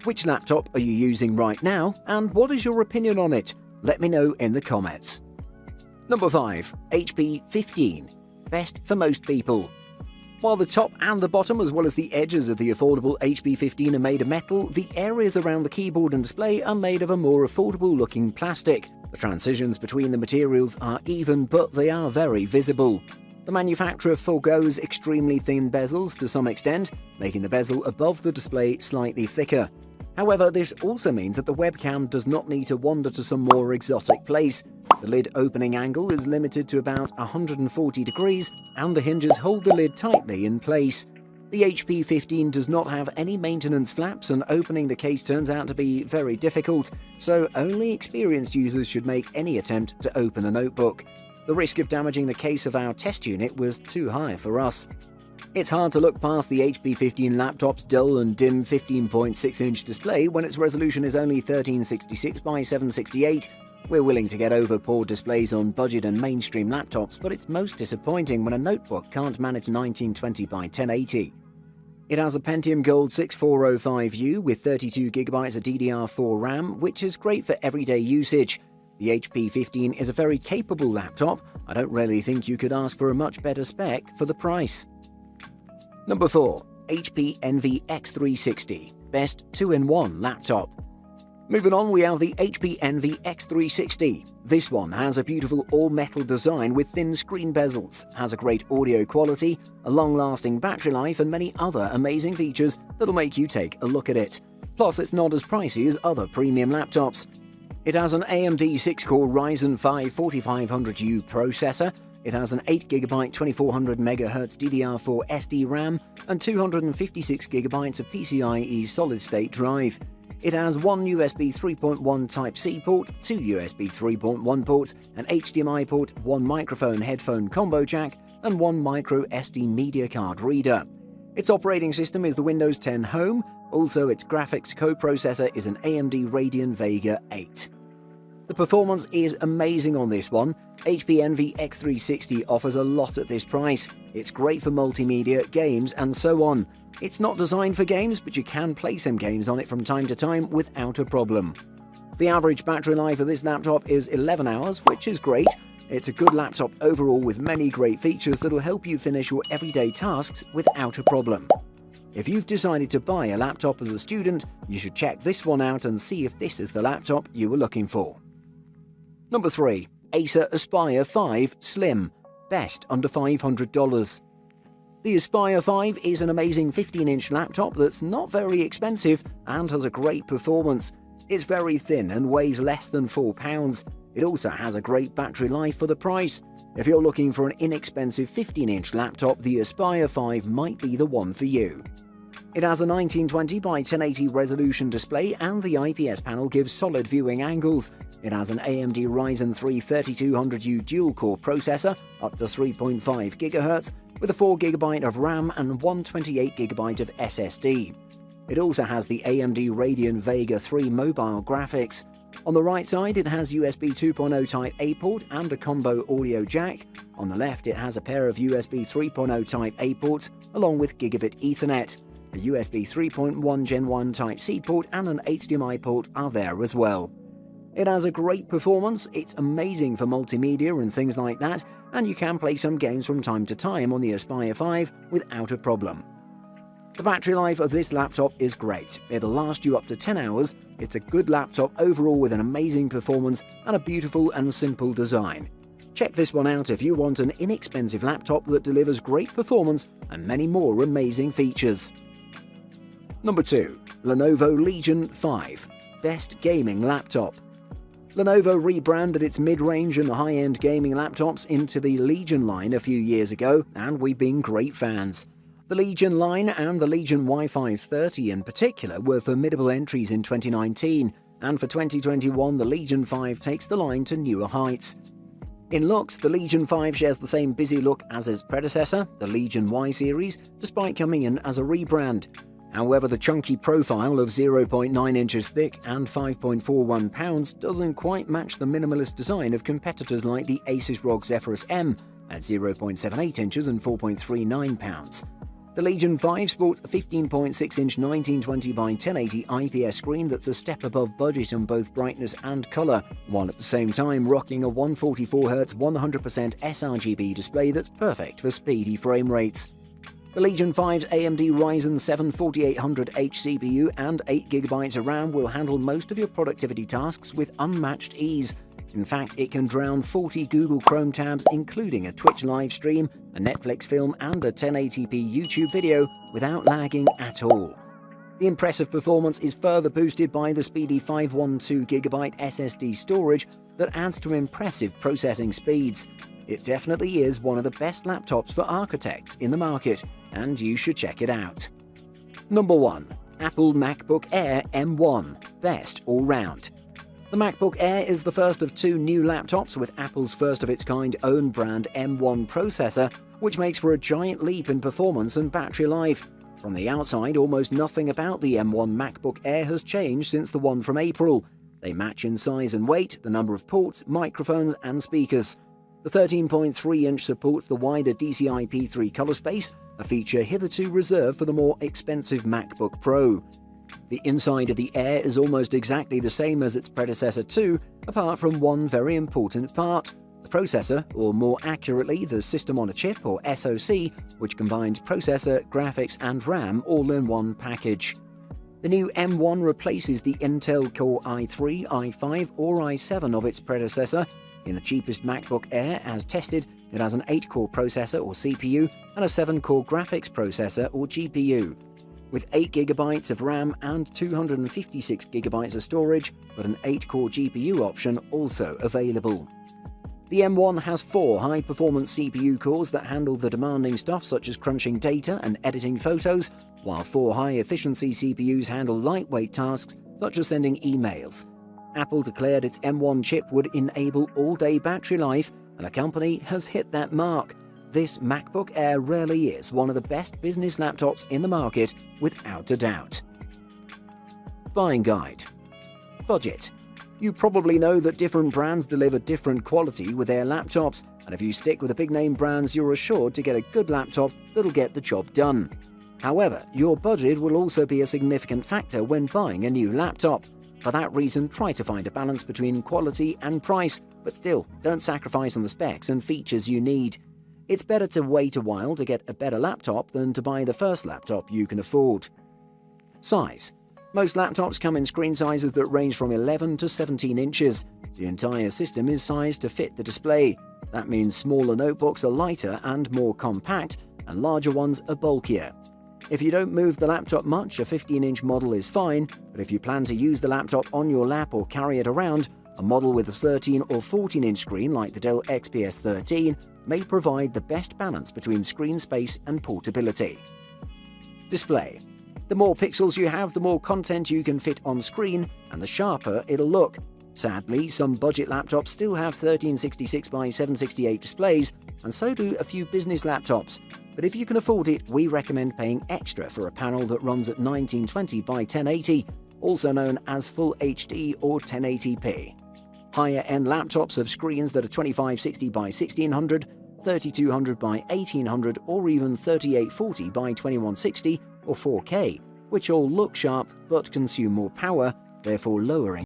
Which laptop are you using right now, and what is your opinion on it? Let me know in the comments. Number 5. HP 15. Best for most people. While the top and the bottom as well as the edges of the affordable HP 15 are made of metal, the areas around the keyboard and display are made of a more affordable looking plastic. The transitions between the materials are even, but they are very visible. The manufacturer forgoes extremely thin bezels to some extent, making the bezel above the display slightly thicker. However, this also means that the webcam does not need to wander to some more exotic place. The lid opening angle is limited to about 140 degrees, and the hinges hold the lid tightly in place. The HP 15 does not have any maintenance flaps, and opening the case turns out to be very difficult, so only experienced users should make any attempt to open the notebook. The risk of damaging the case of our test unit was too high for us. It's hard to look past the HP 15 laptop's dull and dim 15.6-inch display when its resolution is only 1366 by 768. We're willing to get over poor displays on budget and mainstream laptops, but it's most disappointing when a notebook can't manage 1920 by 1080. It has a Pentium Gold 6405U with 32GB of DDR4 RAM, which is great for everyday usage. The HP 15 is a very capable laptop. I don't really think you could ask for a much better spec for the price. Number 4. HP Envy X360. Best 2-in-1 laptop. Moving on, we have the HP Envy X360. This one has a beautiful all-metal design with thin screen bezels, has a great audio quality, a long-lasting battery life, and many other amazing features that'll make you take a look at it. Plus, it's not as pricey as other premium laptops. It has an AMD 6-core Ryzen 5 4500U processor. It has an 8GB 2400MHz DDR4 SD RAM and 256GB of PCIe solid-state drive. It has one USB 3.1 Type-C port, two USB 3.1 ports, an HDMI port, one microphone headphone combo jack, and one micro SD media card reader. Its operating system is the Windows 10 Home. Also, its graphics co-processor is an AMD Radeon Vega 8. The performance is amazing on this one. HP Envy X360 offers a lot at this price. It's great for multimedia, games, and so on. It's not designed for games, but you can play some games on it from time to time without a problem. The average battery life of this laptop is 11 hours, which is great. It's a good laptop overall with many great features that'll help you finish your everyday tasks without a problem. If you've decided to buy a laptop as a student, you should check this one out and see if this is the laptop you were looking for. Number 3. Acer Aspire 5 Slim. Best under $500. The Aspire 5 is an amazing 15-inch laptop that's not very expensive and has a great performance. It's very thin and weighs less than 4 pounds. It also has a great battery life for the price. If you're looking for an inexpensive 15-inch laptop, the Aspire 5 might be the one for you. It has a 1920 by 1080 resolution display, and the IPS panel gives solid viewing angles. It has an AMD Ryzen 3 3200U dual-core processor, up to 3.5 GHz, with a 4GB of RAM and 128GB of SSD. It also has the AMD Radeon Vega 3 mobile graphics. On the right side, it has USB 2.0 Type-A port and a combo audio jack. On the left, it has a pair of USB 3.0 Type-A ports, along with Gigabit Ethernet. A USB 3.1 Gen 1 Type-C port and an HDMI port are there as well. It has a great performance, it's amazing for multimedia and things like that, and you can play some games from time to time on the Aspire 5 without a problem. The battery life of this laptop is great. It'll last you up to 10 hours. It's a good laptop overall with an amazing performance and a beautiful and simple design. Check this one out if you want an inexpensive laptop that delivers great performance and many more amazing features. Number 2. Lenovo Legion 5. Best gaming laptop. Lenovo rebranded its mid-range and high-end gaming laptops into the Legion line a few years ago, and we've been great fans. The Legion line and the Legion Wi-Fi 30 in particular were formidable entries in 2019, and for 2021 the Legion 5 takes the line to newer heights. In looks, the Legion 5 shares the same busy look as its predecessor, the Legion Y series, despite coming in as a rebrand. However, the chunky profile of 0.9 inches thick and 5.41 pounds doesn't quite match the minimalist design of competitors like the Acer ROG Zephyrus M at 0.78 inches and 4.39 pounds. The Legion 5 sports a 15.6-inch 1920 by 1080 IPS screen that's a step above budget on both brightness and color, while at the same time rocking a 144Hz 100% sRGB display that's perfect for speedy frame rates. The Legion 5's AMD Ryzen 7 4800H CPU and 8GB of RAM will handle most of your productivity tasks with unmatched ease. In fact, it can drown 40 Google Chrome tabs, including a Twitch live stream, a Netflix film, and a 1080p YouTube video without lagging at all. The impressive performance is further boosted by the speedy 512GB SSD storage that adds to impressive processing speeds. It definitely is one of the best laptops for architects in the market, and you should check it out. Number 1. Apple MacBook Air M1 – Best All Round. The MacBook Air is the first of two new laptops with Apple's first-of-its-kind own brand M1 processor, which makes for a giant leap in performance and battery life. From the outside, almost nothing about the M1 MacBook Air has changed since the one from April. They match in size and weight, the number of ports, microphones, and speakers. The 13.3-inch supports the wider DCI-P3 color space, a feature hitherto reserved for the more expensive MacBook Pro. The inside of the Air is almost exactly the same as its predecessor too, apart from one very important part: the processor, or more accurately, the System on a Chip, or SoC, which combines processor, graphics, and RAM all in one package. The new M1 replaces the Intel Core i3, i5, or i7 of its predecessor. In the cheapest MacBook Air, as tested, it has an 8-core processor, or CPU, and a 7-core graphics processor, or GPU. With 8GB of RAM and 256GB of storage, but an 8-core GPU option also available. The M1 has 4 high-performance CPU cores that handle the demanding stuff such as crunching data and editing photos, while 4 high-efficiency CPUs handle lightweight tasks such as sending emails. Apple declared its M1 chip would enable all-day battery life, and the company has hit that mark. This MacBook Air really is one of the best business laptops in the market, without a doubt. Buying guide. Budget. You probably know that different brands deliver different quality with their laptops, and if you stick with the big-name brands, you're assured to get a good laptop that'll get the job done. However, your budget will also be a significant factor when buying a new laptop. For that reason, try to find a balance between quality and price, but still, don't sacrifice on the specs and features you need. It's better to wait a while to get a better laptop than to buy the first laptop you can afford. Size. Most laptops come in screen sizes that range from 11 to 17 inches. The entire system is sized to fit the display. That means smaller notebooks are lighter and more compact, and larger ones are bulkier. If you don't move the laptop much, a 15-inch model is fine, but if you plan to use the laptop on your lap or carry it around, a model with a 13 or 14-inch screen like the Dell XPS 13 may provide the best balance between screen space and portability. Display. The more pixels you have, the more content you can fit on screen, and the sharper it'll look. Sadly, some budget laptops still have 1366 by 768 displays, and so do a few business laptops. But if you can afford it, we recommend paying extra for a panel that runs at 1920 by 1080, also known as Full HD or 1080p. Higher-end laptops have screens that are 2560 by 1600, 3200 by 1800, or even 3840 by 2160 or 4K, which all look sharp but consume more power, therefore lowering